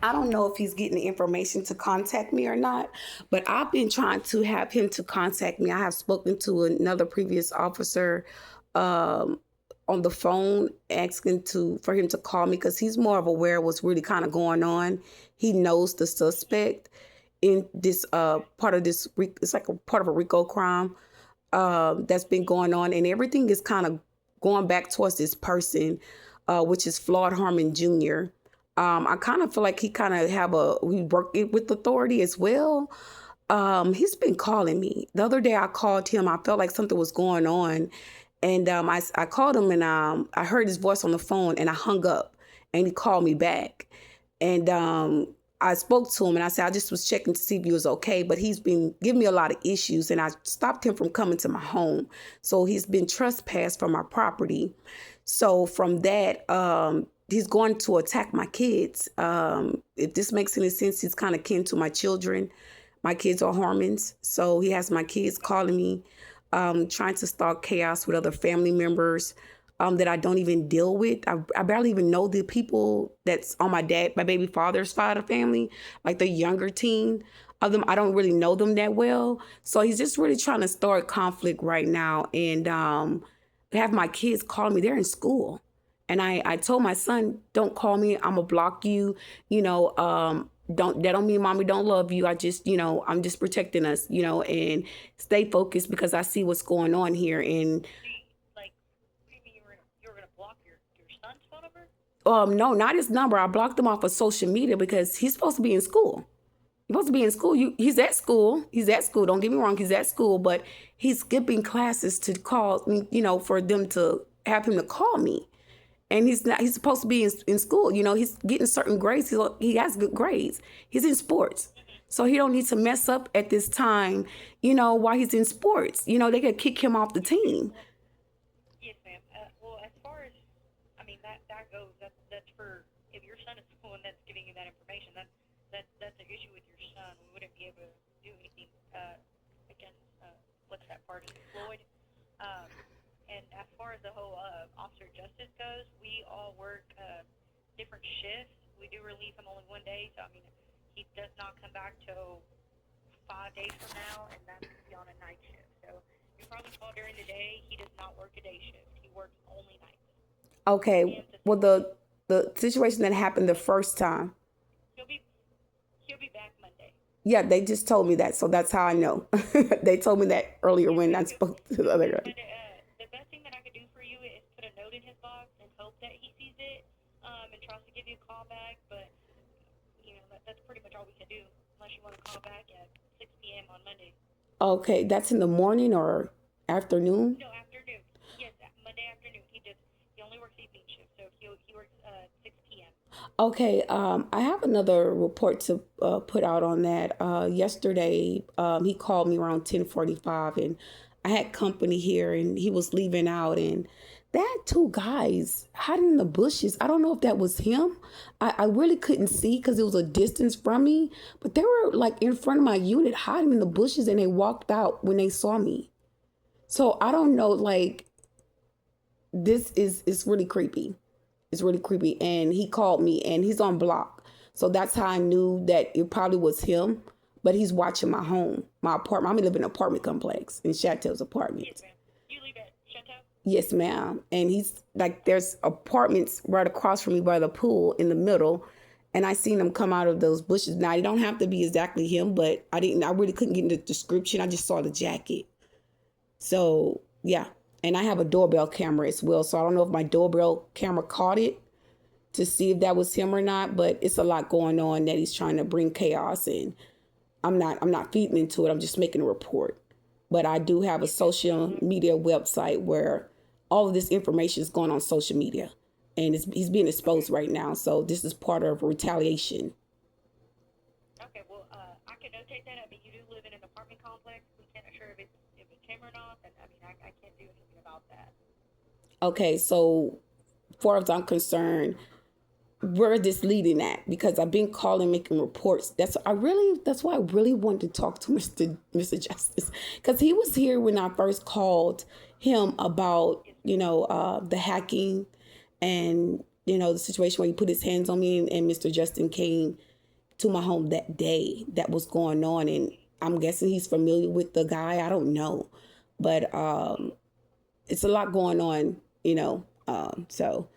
I don't know if he's getting the information to contact me or not, but I've been trying to have him to contact me. I have spoken to another previous officer um, on the phone asking for him to call me because he's more of aware of what's really kind of going on. He knows the suspect in this part of this. It's like a part of a RICO crime that's been going on, and everything is kind of going back towards this person, which is Floyd Harmon Jr. I kind of feel like he kind of we work it with authority as well. He's been calling me. The other day I called him. I felt like something was going on, and I called him, and I heard his voice on the phone, and I hung up, and he called me back, and I spoke to him, and I said I just was checking to see if he was okay, but he's been giving me a lot of issues, and I stopped him from coming to my home, so he's been trespassed from my property. So from that, he's going to attack my kids. If this makes any sense, he's kind of kin to my children. My kids are Harmons, so he has my kids calling me, trying to start chaos with other family members that I don't even deal with. I barely even know the people that's on my baby father's side of family, like the younger teen of them. I don't really know them that well. So he's just really trying to start conflict right now and have my kids call me. They're in school. And I told my son, don't call me. I'm gonna block you. You know, that don't mean mommy don't love you. I just, I'm just protecting us, and stay focused because I see what's going on here. And Like, you mean you were gonna block your son's phone number? no, not his number. I blocked him off of social media because he's supposed to be in school. He's supposed to be in school. He's at school. He's at school. Don't get me wrong. He's at school, but he's skipping classes to call me, for them to have him to call me. And he's not. He's supposed to be in school. He's getting certain grades. He has good grades. He's in sports, so he don't need to mess up at this time. While he's in sports. They could kick him off the team. Yes, ma'am. Well, as far as I mean that goes, that's for if your son is school and that's giving you that information, that's an issue with your son. We wouldn't be able to do anything against what's that party, Floyd. Um, and as far as the whole officer justice goes, we all work different shifts. We do release him only one day, so I mean he does not come back till 5 days from now, and that's going to be on a night shift. So you probably call during the day. He does not work a day shift. He works only nights, Okay. 6 p.m. to Well, 6 p.m. the situation that happened the first time. He'll be he'll be back Monday. Yeah, they just told me that, so that's how I know. They told me that earlier Yes, when I ma'am. spoke to the other guy. And the best thing that I could do for you is put a note in his box and hope that he sees it and tries to give you a call back. But that's pretty much all we can do unless you want to call back at 6 p.m. on Monday. Okay, that's in the morning or afternoon. No, afternoon. Yes, Monday afternoon. He only works evening shift, so he works 6 p.m. Okay, I have another report to put out on that. Yesterday, he called me around 10:45, and I had company here, and he was leaving out, and they had two guys hiding in the bushes. I don't know if that was him. I really couldn't see because it was a distance from me, but they were like in front of my unit, hiding in the bushes, and they walked out when they saw me. So I don't know, like this is it's really creepy. It's really creepy. And he called me and he's on block. So that's how I knew that it probably was him. But he's watching my home, my apartment. I live in an apartment complex in Chateau's Yes, apartments. ma'am. You leave at Chateau? Yes, ma'am. And he's like, there's apartments right across from me by the pool in the middle. And I seen him come out of those bushes. Now, it don't have to be exactly him, but I really couldn't get in the description. I just saw the jacket. So, yeah. And I have a doorbell camera as well. So I don't know if my doorbell camera caught it to see if that was him or not, but it's a lot going on that he's trying to bring chaos in. I'm not feeding into it. I'm just making a report. But I do have a Yes, ma'am. social media website where all of this information is going on social media and he's being exposed Okay. right now. So this is part of retaliation. Okay. Well, I can notate that. I mean, you do live in an apartment complex. We can't assure if it's him or not. And I mean, I can't do anything about that. Okay, so far as I'm concerned, where is this leading at? Because I've been calling, making reports. That's why I really wanted to talk to Mr. Justice. Because he was here when I first called him about, Yes, the hacking and the situation where he put his hands on me, and Mr. Justin came to my home that day. That was going on, and I'm guessing he's familiar with the guy. I don't know, but it's a lot going on, so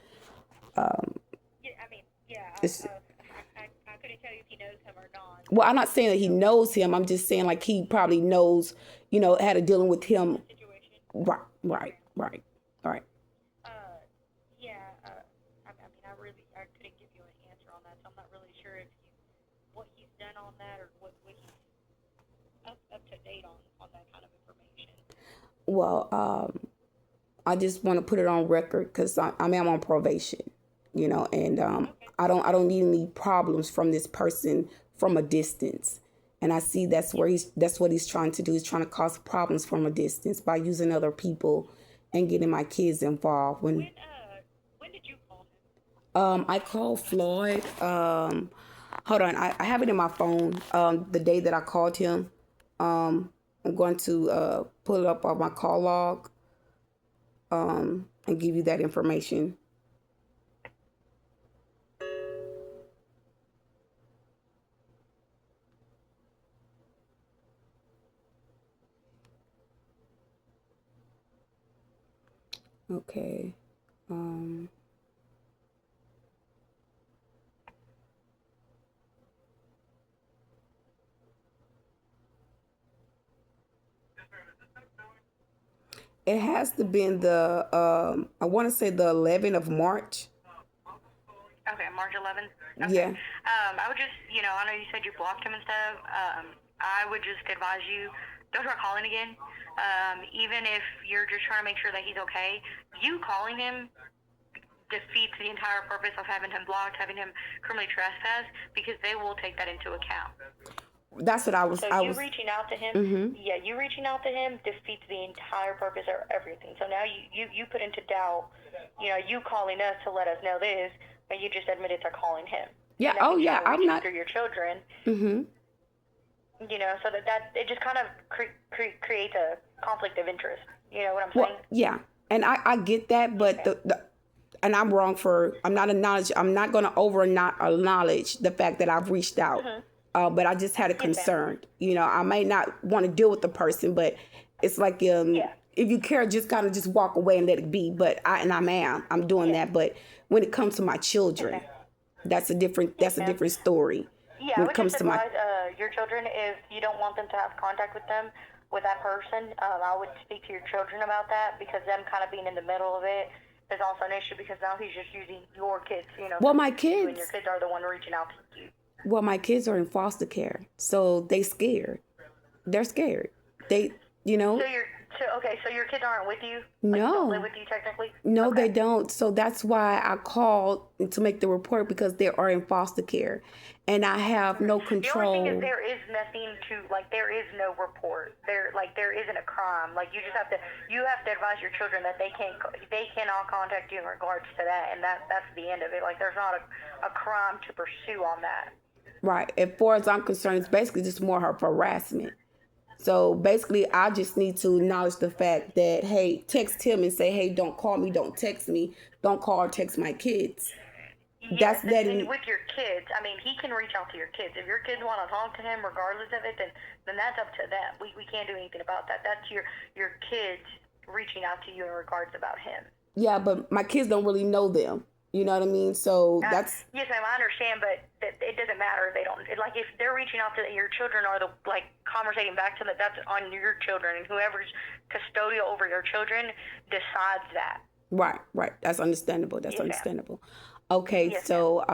Yeah, I mean, yeah, it's. I couldn't tell you if he knows him or not. Well, I'm not saying that he knows him. I'm just saying like he probably knows, had a dealing with him. Situation. Right, right, right, right. Yeah, I mean, I couldn't give you an answer on that, so I'm not really sure if what he's done on that or what he's up to date on that kind of information. Well, I just want to put it on record because I am on probation, and Okay. I don't need any problems from this person from a distance. And I see that's what he's trying to do. He's trying to cause problems from a distance by using other people and getting my kids involved. When did you call him? I called Floyd. Hold on, I have it in my phone. The day that I called him, I'm going to pull it up on my call log, and give you that information. Okay. It has to be the I want to say the 11th of March. Okay, March 11th. Okay. Yeah. I would just, I know you said you blocked him and stuff. I would just advise you, don't try calling again. Even if you're just trying to make sure that he's okay, you calling him defeats the entire purpose of having him blocked, having him criminally trespassed, because they will take that into account. That's what I was. So I you was. reaching out to him, Mhm. yeah, you reaching out to him defeats the entire purpose of everything. So now you put into doubt, you calling us to let us know this, but you just admitted to calling him. Yeah. Now Oh he's yeah. trying to I'm reach not. after your children, Mhm. so that it just kind of creates a conflict of interest. You know what I'm Well, saying? yeah, and I get that, but Okay. the and I'm wrong for. I'm not going to over not acknowledge the fact that I've reached out. But I just had a Yes, ma'am. concern. I may not want to deal with the person, but it's like Yeah. if you care, just kind of just walk away and let it be. But I'm doing Yeah. that. But when it comes to my children, Okay. that's a different ma'am. story. Yeah, I When it would comes just to my advise your children, if you don't want them to have contact with them, with that person, I would speak to your children about that, because them kind of being in the middle of it is also an issue, because now he's just using your kids, well, my you and your kids, kids are the one reaching out to you. my kids are in foster care, so they scared. They're scared. They, So your kids aren't with you? Like, don't live no. with you technically? No, Okay. they don't. So that's why I called to make the report, because they are in foster care, and I have no The only thing is control. there is nothing to, there is no report. There isn't a crime. You just have to advise your children that they cannot contact you in regards to that, and that's the end of it. There's not a crime to pursue on that. Right. As far as I'm concerned, it's basically just more her harassment. So basically, I just need to acknowledge the fact that, hey, text him and say, hey, don't call me, don't text me, don't call or text my kids. Yes, That's letting. and with your kids, I mean, he can reach out to your kids. If your kids want to talk to him, regardless of it, then that's up to them. We can't do anything about that. That's your kids reaching out to you in regards about him. Yeah, but my kids don't really know them. You know what I mean? So that's. Yes, ma'am, I understand, but it doesn't matter if they don't. If they're reaching out to your children, or conversating back to them, that's on your children, and whoever's custodial over your children decides that. Right, right. That's understandable. That's Yes, ma'am. understandable. Okay, Yes, so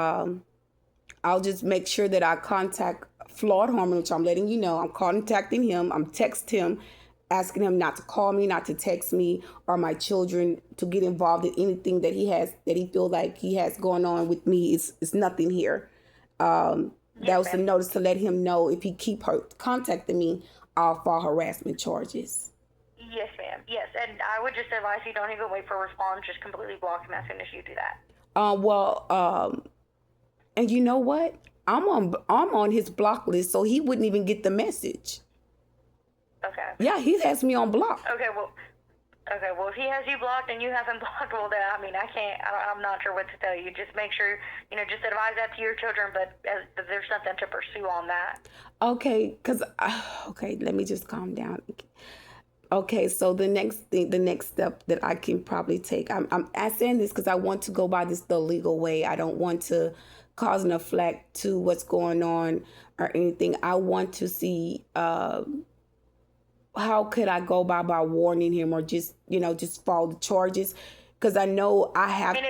I'll just make sure that I contact Floyd Harmon, which I'm letting you know. I'm contacting him. I'm texting him, asking him not to call me, not to text me or my children to get involved in anything that he feel like he has going on with me. It's nothing here. That was a ma'am. notice to let him know if he keep contacting me, I'll file harassment charges. Yes, ma'am. Yes, and I would just advise you don't even wait for a response. Just completely block him as soon as you do that. And you know what? I'm on his block list, so he wouldn't even get the message. Okay. Yeah, he has me on block. Okay, well, Okay, well, if he has you blocked and you have him blocked, well, then, I mean, I'm not sure what to tell you. Just make sure, just advise that to your children, but there's nothing to pursue on that. Okay, okay, let me just calm down. Okay, so the next step that I can probably take, I'm asking this because I want to go by this the legal way. I don't want to cause an effect to what's going on or anything. I want to see how could I go by warning him or just just follow the charges because I know I I have. mean,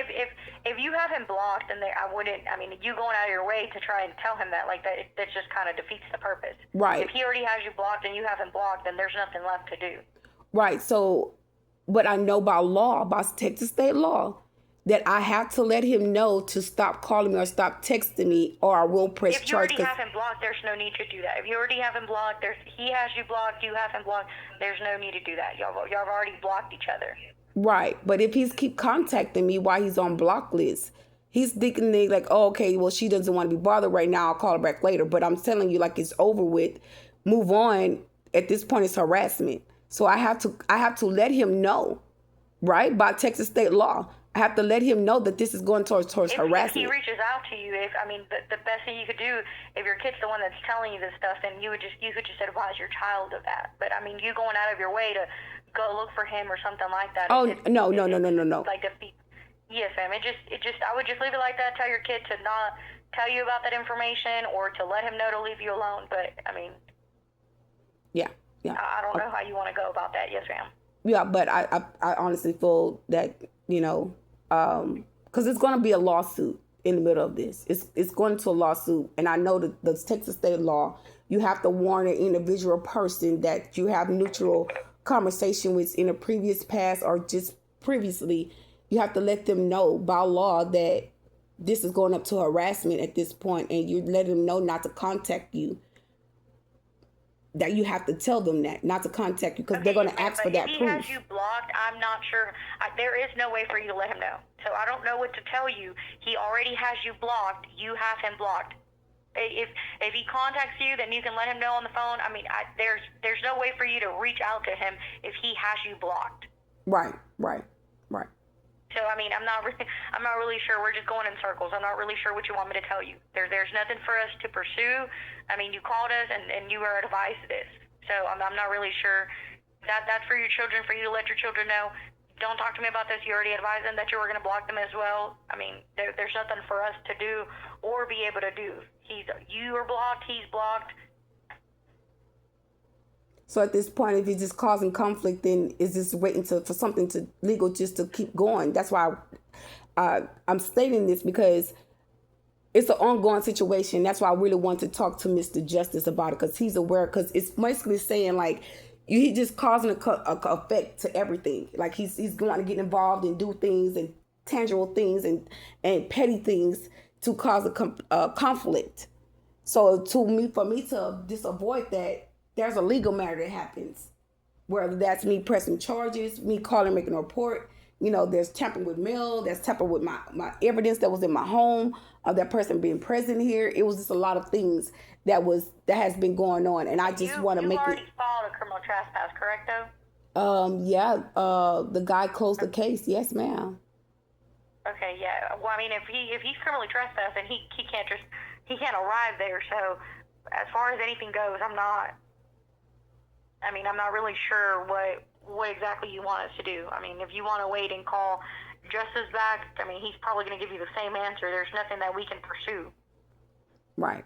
if you have him blocked, then I wouldn't. I mean, you going out of your way to try and tell him that, like that just kind of defeats the purpose. Right. If he already has you blocked and you have him blocked, then there's nothing left to do. Right. So, but I know by law, by Texas state law, that I have to let him know to stop calling me or stop texting me, or I will press If you charge. already have him blocked, there's no need to do that. If you already have him blocked, he has you blocked, you have him blocked. There's no need to do that. Y'all have already blocked each other. Right. But if he's keep contacting me while he's on block list, he's thinking like, oh, okay, well, she doesn't want to be bothered right now. I'll call her back later. But I'm telling you, like, it's over with. Move on. At this point, it's harassment. So I have to let him know, right? By Texas state law, I have to let him know that this is going towards harassment. If he reaches out to you, the best thing you could do, if your kid's the one that's telling you this stuff, then you could just advise your child of that. But I mean, you going out of your way to go look for him or something like that. Oh, no. Like yes, ma'am. I would just leave it like that. Tell your kid to not tell you about that information or to let him know to leave you alone. But I mean, yeah. I don't know how you want to go about that. Yes, ma'am. Yeah, but I honestly feel that, because it's going to be a lawsuit in the middle of this. It's going to a lawsuit. And I know that the Texas state law, you have to warn an individual person that you have neutral conversation with in a previous past or just previously. You have to let them know by law that this is going up to harassment at this point, and you let them know not to contact you. That you have to tell them that not to contact you because they're going to ask for that proof. If he has you blocked, I'm not sure. There is no way for you to let him know. So I don't know what to tell you. He already has you blocked. You have him blocked. If he contacts you, then you can let him know on the phone. I mean, there's no way for you to reach out to him if he has you blocked. Right. So I mean, I'm not really sure. We're just going in circles. I'm not really sure what you want me to tell you. There's nothing for us to pursue. I mean, you called us and you were advised this. So I'm not really sure. That's for your children, for you to let your children know. Don't talk to me about this. You already advised them that you were going to block them as well. I mean, there's nothing for us to do or be able to do. You are blocked. He's blocked. So at this point, if you're just causing conflict, then it's just waiting for something to legal just to keep going. That's why I'm stating this, because it's an ongoing situation. That's why I really want to talk to Mr. Justice about it, because he's aware. Because it's basically saying like he just causing a effect to everything. Like he's going to get involved and do things and tangible things and petty things to cause a conflict. So for me to just avoid that, there's a legal matter that happens, whether that's me pressing charges, me calling, making a report. There's tampering with mail, there's tampering with my evidence that was in my home of that person being present here. It was just a lot of things that has been going on, and I just want to make it. You already filed a criminal trespass, correct though? Yeah. The guy closed the case. Yes, ma'am. Okay, yeah. Well, I mean, if he's criminally trespassing, he can't arrive there. So, as far as anything goes, I'm not really sure what exactly you want us to do. I mean, if you want to wait and call Justice back, I mean, he's probably going to give you the same answer. There's nothing that we can pursue. Right.